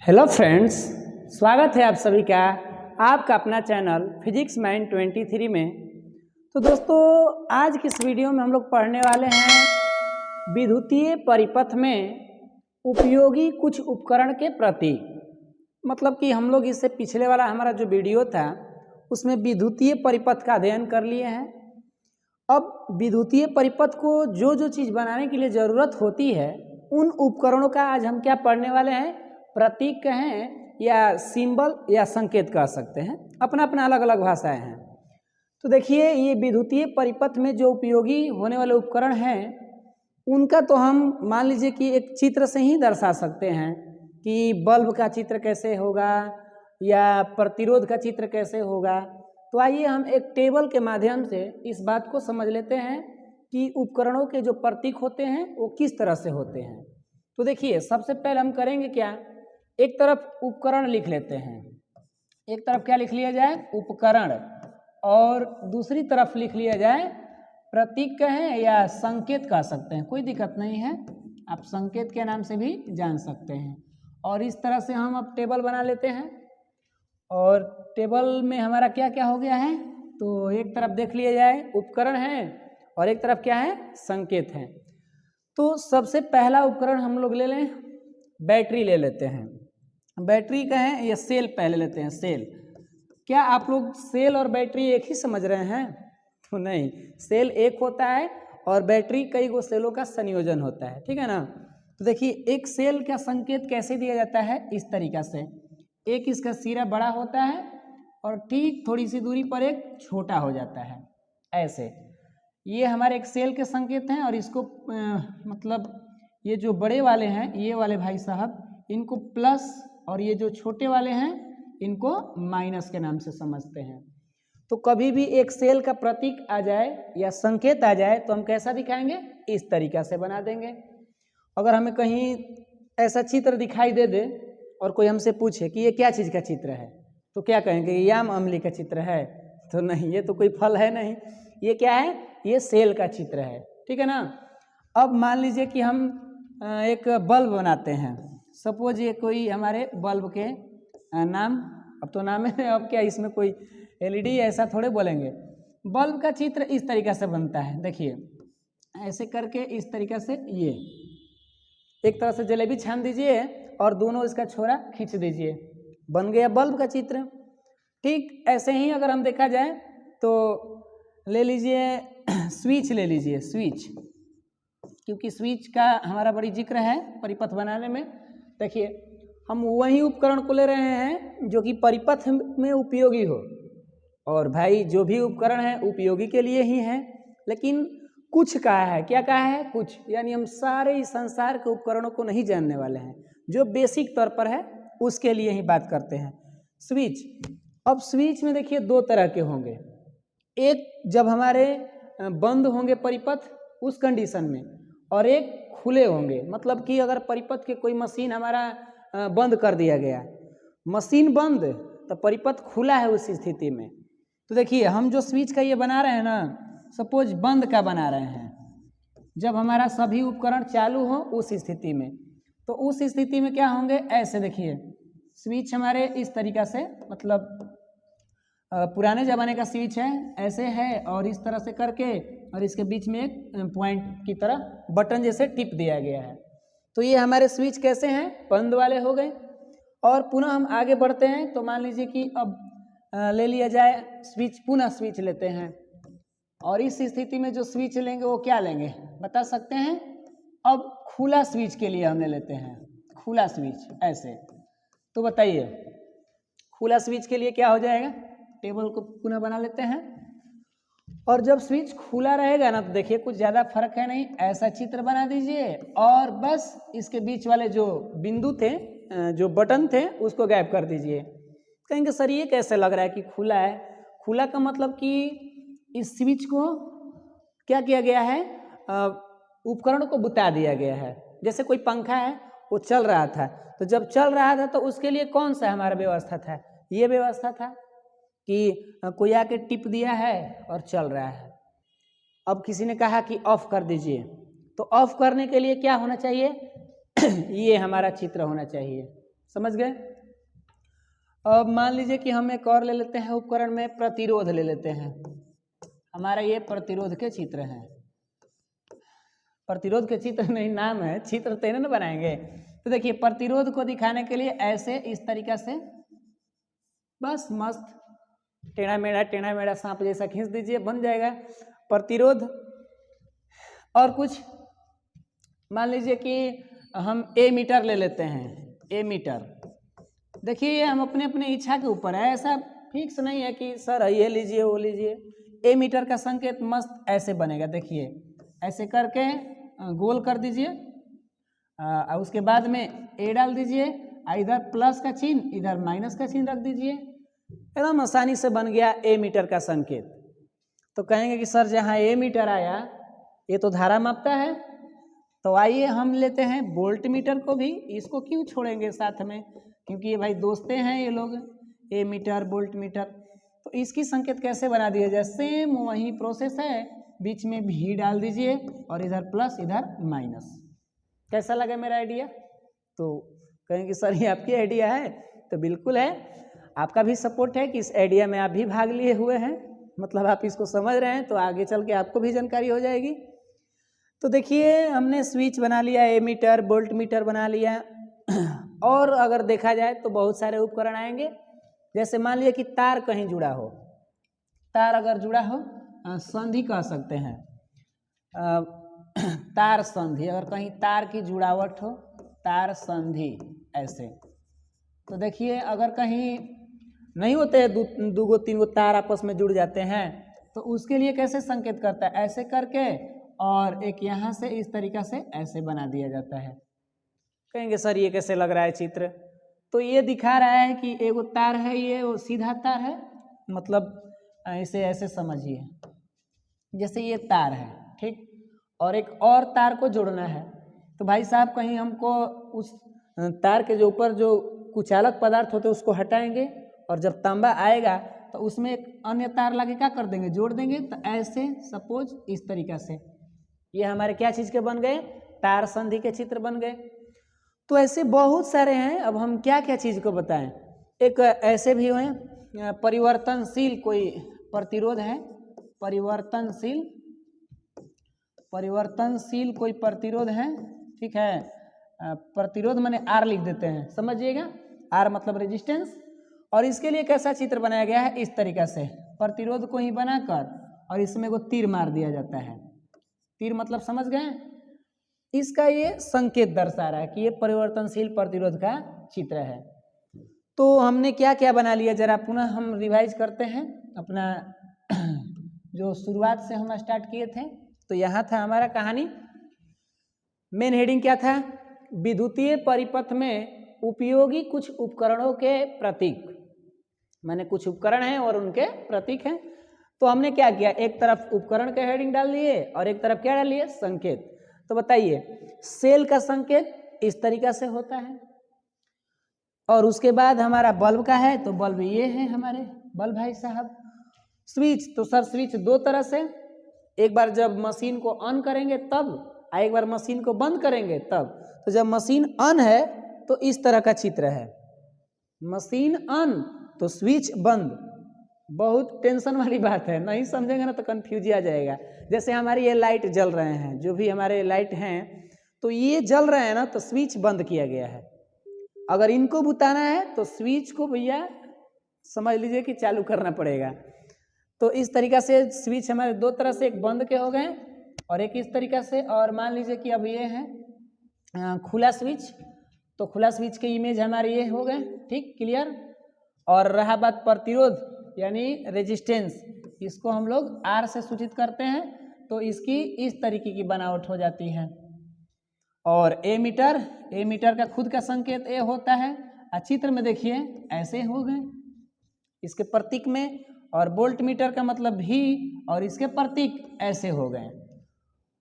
Hello friends, स्वागत है आप सभी का आपका अपना चैनल फिजिक्स माइंड 23 में। तो दोस्तों, आज की इस वीडियो में हम लोग पढ़ने वाले हैं विद्युतीय परिपथ में उपयोगी कुछ उपकरण के प्रतीक। मतलब कि हम लोग इससे पिछले वाला हमारा जो वीडियो था उसमें विद्युतीय परिपथ का अध्ययन कर लिए हैं। अब विद्युतीय परिपथ को जो जो चीज़ बनाने के लिए ज़रूरत होती है उन उपकरणों का आज हम क्या पढ़ने वाले हैं, प्रतीक कहें या सिंबल या संकेत कह सकते हैं, अपना अपना अलग अलग भाषाएं हैं। तो देखिए, ये विद्युतीय परिपथ में जो उपयोगी होने वाले उपकरण हैं उनका तो हम मान लीजिए कि एक चित्र से ही दर्शा सकते हैं कि बल्ब का चित्र कैसे होगा या प्रतिरोध का चित्र कैसे होगा। तो आइए हम एक टेबल के माध्यम से इस बात को समझ लेते हैं कि उपकरणों के जो प्रतीक होते हैं वो किस तरह से होते हैं। तो देखिए, सबसे पहले हम करेंगे क्या, एक तरफ उपकरण लिख लेते हैं। एक तरफ क्या लिख लिया जाए, उपकरण, और दूसरी तरफ लिख लिया जाए प्रतीक कहें या संकेत कह सकते हैं, कोई दिक्कत नहीं है, आप संकेत के नाम से भी जान सकते हैं। और इस तरह से हम अब टेबल बना लेते हैं। और टेबल में हमारा क्या क्या हो गया है, तो एक तरफ देख लिया जाए उपकरण है और एक तरफ क्या है, संकेत है। तो सबसे पहला उपकरण हम लोग ले लें, बैटरी ले लेते हैं। बैटरी कहें या सेल पहले लेते हैं, सेल। क्या आप लोग सेल और बैटरी एक ही समझ रहे हैं? तो नहीं, सेल एक होता है और बैटरी कई गो सेलों का संयोजन होता है, ठीक है ना। तो देखिए, एक सेल का संकेत कैसे दिया जाता है, इस तरीका से, एक इसका सिरा बड़ा होता है और ठीक थोड़ी सी दूरी पर एक छोटा हो जाता है, ऐसे। ये हमारे एक सेल के संकेत हैं और इसको मतलब ये जो बड़े वाले हैं, ये वाले भाई साहब, इनको प्लस, और ये जो छोटे वाले हैं इनको माइनस के नाम से समझते हैं। तो कभी भी एक सेल का प्रतीक आ जाए या संकेत आ जाए तो हम कैसा दिखाएंगे, इस तरीका से बना देंगे। अगर हमें कहीं ऐसा चित्र दिखाई दे दे और कोई हमसे पूछे कि ये क्या चीज़ का चित्र है, तो क्या कहेंगे, याम अम्ली का चित्र है? तो नहीं, ये तो कोई फल है नहीं, ये क्या है, ये सेल का चित्र है, ठीक है ना। अब मान लीजिए कि हम एक बल्ब बनाते हैं। सपोज ये कोई हमारे बल्ब के नाम, अब तो नाम है, अब क्या इसमें कोई एलईडी ऐसा थोड़े बोलेंगे। बल्ब का चित्र इस तरीका से बनता है, देखिए ऐसे करके, इस तरीका से, ये एक तरह से जलेबी छान दीजिए और दोनों इसका छोरा खींच दीजिए, बन गया बल्ब का चित्र। ठीक ऐसे ही अगर हम देखा जाए तो ले लीजिए स्विच, ले लीजिए स्विच, क्योंकि स्विच का हमारा बड़ी जिक्र है परिपथ बनाने में। देखिए, हम वही उपकरण को ले रहे हैं जो कि परिपथ में उपयोगी हो, और भाई जो भी उपकरण है उपयोगी के लिए ही है, लेकिन कुछ कहा है, क्या कहा है, कुछ, यानी हम सारे इस संसार के उपकरणों को नहीं जानने वाले हैं, जो बेसिक तौर पर है उसके लिए ही बात करते हैं। स्विच, अब स्विच में देखिए दो तरह के होंगे, एक जब हमारे बंद होंगे परिपथ उस कंडीशन में, और एक खुले होंगे, मतलब कि अगर परिपथ के कोई मशीन हमारा बंद कर दिया गया, मशीन बंद तो परिपथ खुला है उस स्थिति में। तो देखिए, हम जो स्विच का ये बना रहे हैं ना, सपोज बंद का बना रहे हैं, जब हमारा सभी उपकरण चालू हो उस स्थिति में, तो उस स्थिति में क्या होंगे, ऐसे देखिए स्विच हमारे इस तरीका से, मतलब पुराने ज़माने का स्विच है, ऐसे है, और इस तरह से करके, और इसके बीच में एक पॉइंट की तरह बटन जैसे टिप दिया गया है। तो ये हमारे स्विच कैसे हैं, बंद वाले हो गए। और पुनः हम आगे बढ़ते हैं, तो मान लीजिए कि अब ले लिया जाए स्विच, पुनः स्विच लेते हैं, और इस स्थिति में जो स्विच लेंगे वो क्या लेंगे, बता सकते हैं? अब खुला स्विच के लिए हमने लेते हैं, खुला स्विच ऐसे। तो बताइए, खुला स्विच के लिए क्या हो जाएगा, टेबल को पुनः बना लेते हैं, और जब स्विच खुला रहेगा ना, तो देखिए कुछ ज़्यादा फर्क है नहीं, ऐसा चित्र बना दीजिए, और बस इसके बीच वाले जो बिंदु थे, जो बटन थे, उसको गायब कर दीजिए। कहेंगे सर ये कैसे लग रहा है कि खुला है? खुला का मतलब कि इस स्विच को क्या किया गया है, उपकरण को बुता दिया गया है। जैसे कोई पंखा है, वो चल रहा था, तो जब चल रहा था तो उसके लिए कौन सा हमारा व्यवस्था था, ये व्यवस्था था कि कोई आके टिप दिया है और चल रहा है। अब किसी ने कहा कि ऑफ कर दीजिए, तो ऑफ करने के लिए क्या होना चाहिए ये हमारा चित्र होना चाहिए, समझ गए। अब मान लीजिए कि हम एक और ले लेते हैं उपकरण में प्रतिरोध ले लेते हैं। हमारा ये प्रतिरोध के चित्र हैं, प्रतिरोध के चित्र नहीं नाम है, चित्र तेरे ना बनाएंगे। तो देखिए प्रतिरोध को दिखाने के लिए ऐसे इस तरीका से बस मस्त टेढ़ा मेढ़ा सांप जैसा खींच दीजिए, बन जाएगा प्रतिरोध। और कुछ मान लीजिए कि हम ए मीटर ले लेते हैं, ए मीटर। देखिए ये हम अपने अपने इच्छा के ऊपर है, ऐसा फिक्स नहीं है कि सर ये लीजिए वो लीजिए। ए मीटर का संकेत मस्त ऐसे बनेगा, देखिए ऐसे करके गोल कर दीजिए, उसके बाद में ए डाल दीजिए, इधर प्लस का चिन्ह इधर माइनस का चिन्ह रख दीजिए, एकदम आसानी से बन गया ए मीटर का संकेत। तो कहेंगे कि सर जहाँ ए मीटर आया ये तो धारा मापता है, तो आइए हम लेते हैं वोल्ट मीटर को भी, इसको क्यों छोड़ेंगे साथ में, क्योंकि ये भाई दोस्तें हैं ये लोग, ए मीटर वोल्ट मीटर। तो इसकी संकेत कैसे बना दिया जाए, सेम वही प्रोसेस है, बीच में भी डाल दीजिए और इधर प्लस इधर माइनस। कैसा लगा मेरा आइडिया? तो कहेंगे सर ये आपकी आइडिया है, तो बिल्कुल है, आपका भी सपोर्ट है कि इस आइडिया में आप भी भाग लिए हुए हैं, मतलब आप इसको समझ रहे हैं, तो आगे चल के आपको भी जानकारी हो जाएगी। तो देखिए हमने स्विच बना लिया, ए मीटर वोल्ट मीटर बना लिया। और अगर देखा जाए तो बहुत सारे उपकरण आएंगे, जैसे मान लिया कि तार कहीं जुड़ा हो, तार अगर जुड़ा हो, संधि कह सकते हैं, तार संधि, अगर कहीं तार की जुड़ावट हो, तार संधि ऐसे। तो देखिए अगर कहीं नहीं होते हैं दो गो तीन गो तार आपस में जुड़ जाते हैं, तो उसके लिए कैसे संकेत करता है, ऐसे करके और एक यहाँ से इस तरीका से ऐसे बना दिया जाता है। कहेंगे सर ये कैसे लग रहा है चित्र, तो ये दिखा रहा है कि एगो तार है, ये वो सीधा तार है, मतलब इसे ऐसे समझिए जैसे ये तार है, ठीक, और एक और तार को जोड़ना है। तो भाई साहब कहीं हमको उस तार के जो ऊपर जो कुचालक पदार्थ होते हैं उसको हटाएंगे, और जब तांबा आएगा तो उसमें एक अन्य तार लगे क्या कर देंगे, जोड़ देंगे। तो ऐसे सपोज इस तरीका से ये हमारे क्या चीज़ के बन गए, तार संधि के चित्र बन गए। तो ऐसे बहुत सारे हैं, अब हम क्या क्या चीज़ को बताएं। एक ऐसे भी हैं परिवर्तनशील कोई प्रतिरोध है, परिवर्तनशील कोई प्रतिरोध है, ठीक है। प्रतिरोध माने आर लिख देते हैं, समझिएगा, आर मतलब रेजिस्टेंस। और इसके लिए कैसा चित्र बनाया गया है, इस तरीका से प्रतिरोध को ही बनाकर और इसमें को तीर मार दिया जाता है। तीर मतलब समझ गए, इसका ये संकेत दर्शा रहा है कि ये परिवर्तनशील प्रतिरोध का चित्र है। तो हमने क्या क्या बना लिया, जरा पुनः हम रिवाइज करते हैं अपना जो शुरुआत से हम स्टार्ट किए थे। तो यहाँ था हमारा कहानी, मेन हेडिंग क्या था, विद्युतीय परिपथ में उपयोगी कुछ उपकरणों के प्रतीक, माने कुछ उपकरण हैं और उनके प्रतीक हैं। तो हमने क्या किया, एक तरफ उपकरण के हेडिंग डाल दिए और एक तरफ क्या डाल लिए, संकेत। तो बताइए सेल का संकेत इस तरीका से होता है, और उसके बाद हमारा बल्ब का है, तो बल्ब ये है हमारे बल्ब भाई साहब। स्विच, तो सर स्विच दो तरह से, एक बार जब मशीन को ऑन करेंगे तब, और एक बार मशीन को बंद करेंगे तब। तो जब मशीन ऑन है तो इस तरह का चित्र है, मशीन ऑन तो स्विच बंद। बहुत टेंशन वाली बात है, नहीं समझेंगे ना तो कंफ्यूज आ जाएगा। जैसे हमारी ये लाइट जल रहे हैं, जो भी हमारे लाइट हैं, तो ये जल रहे हैं ना, तो स्विच बंद किया गया है। अगर इनको बुताना है तो स्विच को भैया समझ लीजिए कि चालू करना पड़ेगा। तो इस तरीका से स्विच हमारे दो तरह से, एक बंद के हो गए और एक इस तरीका से। और मान लीजिए कि अब ये है खुला स्विच, तो खुला स्विच के इमेज हमारे ये हो गए, ठीक, क्लियर। और रहा बात प्रतिरोध यानी रेजिस्टेंस, इसको हम लोग आर से सूचित करते हैं, तो इसकी इस तरीके की बनावट हो जाती है। और ए मीटर का खुद का संकेत ए होता है, चित्र में देखिए ऐसे हो गए इसके प्रतीक में, और वोल्ट मीटर का मतलब भी, और इसके प्रतीक ऐसे हो गए।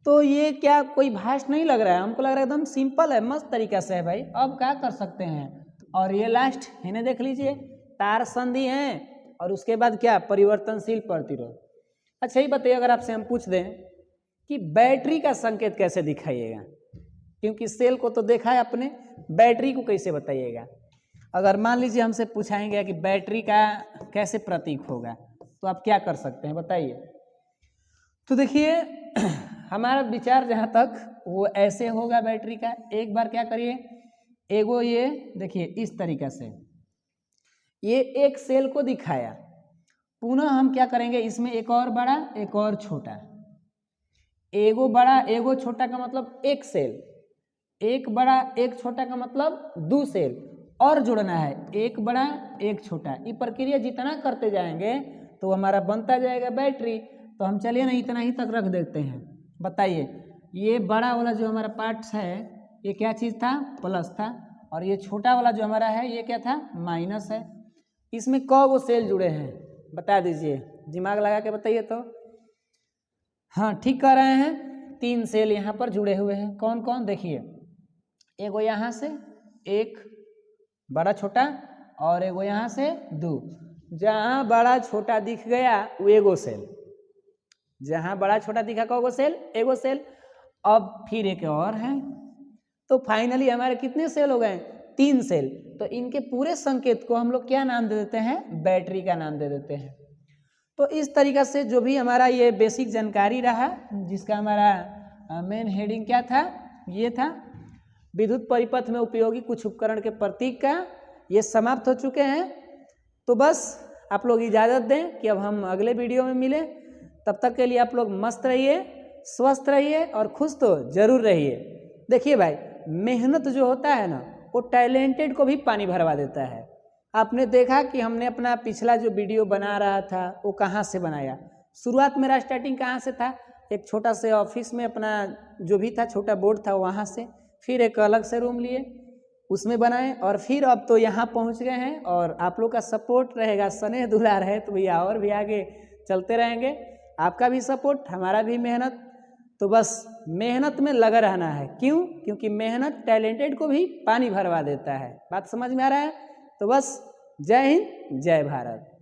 तो ये क्या कोई भाष नहीं लग रहा है, हमको लग रहा है एकदम सिंपल है, मस्त तरीका से है भाई। अब क्या कर सकते हैं, और ये लास्ट इन्हें देख लीजिए, तार संधि हैं और उसके बाद क्या, परिवर्तनशील प्रतिरोध। अच्छा ये बताइए, अगर आपसे हम पूछ दें कि बैटरी का संकेत कैसे दिखाइएगा, क्योंकि सेल को तो देखा है आपने, बैटरी को कैसे बताइएगा। अगर मान लीजिए हमसे पूछाएंगे कि बैटरी का कैसे प्रतीक होगा तो आप क्या कर सकते हैं बताइए। तो देखिए हमारा विचार जहाँ तक वो ऐसे होगा बैटरी का। एक बार क्या करिए, एगो ये देखिए इस तरीक़ा से ये एक सेल को दिखाया, पुनः हम क्या करेंगे इसमें एक और बड़ा एक और छोटा, एगो बड़ा एगो छोटा का मतलब एक सेल, एक बड़ा एक छोटा का मतलब दो सेल और जोड़ना है, एक बड़ा एक छोटा। ये प्रक्रिया जितना करते जाएंगे तो हमारा बनता जाएगा बैटरी। तो हम चलिए ना इतना ही तक रख देते हैं। बताइए ये बड़ा वाला जो हमारा पार्ट्स है ये क्या चीज़ था, प्लस था, और ये छोटा वाला जो हमारा है ये क्या था, माइनस है। इसमें कौ वो सेल जुड़े हैं बता दीजिए, दिमाग लगा के बताइए तो। हाँ ठीक कह रहे हैं, 3 सेल यहाँ पर जुड़े हुए हैं। कौन कौन देखिए, एगो यहाँ से एक बड़ा छोटा और एगो यहाँ से 2। जहाँ बड़ा छोटा दिख गया वो एगो सेल, जहाँ बड़ा छोटा दिखा कौगो सेल, एगो सेल। अब फिर एक और है, तो फाइनली हमारे कितने सेल हो गए, 3 सेल। तो इनके पूरे संकेत को हम लोग क्या नाम दे देते हैं, बैटरी का नाम दे देते हैं। तो इस तरीक़ा से जो भी हमारा ये बेसिक जानकारी रहा, जिसका हमारा मेन हेडिंग क्या था, ये था विद्युत परिपथ में उपयोगी कुछ उपकरण के प्रतीक का, ये समाप्त हो चुके हैं। तो बस आप लोग इजाज़त दें कि अब हम अगले वीडियो में मिलें। तब तक के लिए आप लोग मस्त रहिए, स्वस्थ रहिए और खुश तो ज़रूर रहिए। देखिए भाई मेहनत जो होता है ना वो टैलेंटेड को भी पानी भरवा देता है। आपने देखा कि हमने अपना पिछला जो वीडियो बना रहा था वो कहाँ से बनाया, शुरुआत मेरा स्टार्टिंग कहाँ से था, एक छोटा से ऑफिस में अपना जो भी था छोटा बोर्ड था वहाँ से, फिर एक अलग से रूम लिए उसमें बनाए, और फिर अब तो यहाँ पहुँच गए हैं। और आप लोग का सपोर्ट रहेगा, स्नेह दुलार है तो भैया और भी आगे चलते रहेंगे। आपका भी सपोर्ट, हमारा भी मेहनत। तो बस मेहनत में लगा रहना है। क्यों? क्योंकि मेहनत टैलेंटेड को भी पानी भरवा देता है। बात समझ में आ रहा है? तो बस जय हिंद जय भारत।